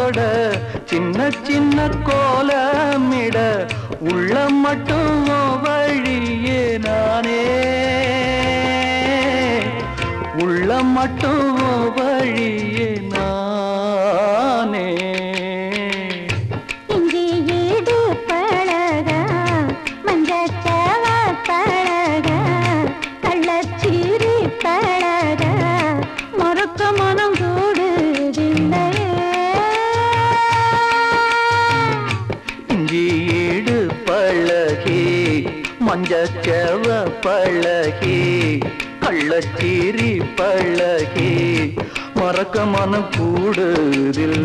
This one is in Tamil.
தொட சின்ன சின்ன கோலமிட உள்ளம் மட்டும் வழியே நானே உள்ளம் மட்டும் வழியே நானே இஞ்சி ஈடு பழக மஞ்சச்சவ பழக கள்ளச்சீரி பழக மறுக்க மனம் கூடுதில்லையே இஞ்சி ஈடு பழகி மஞ்சச்சவ பழகி கள்ளச்சீரி பழகி மறக்க மனம் கூடுதில்லை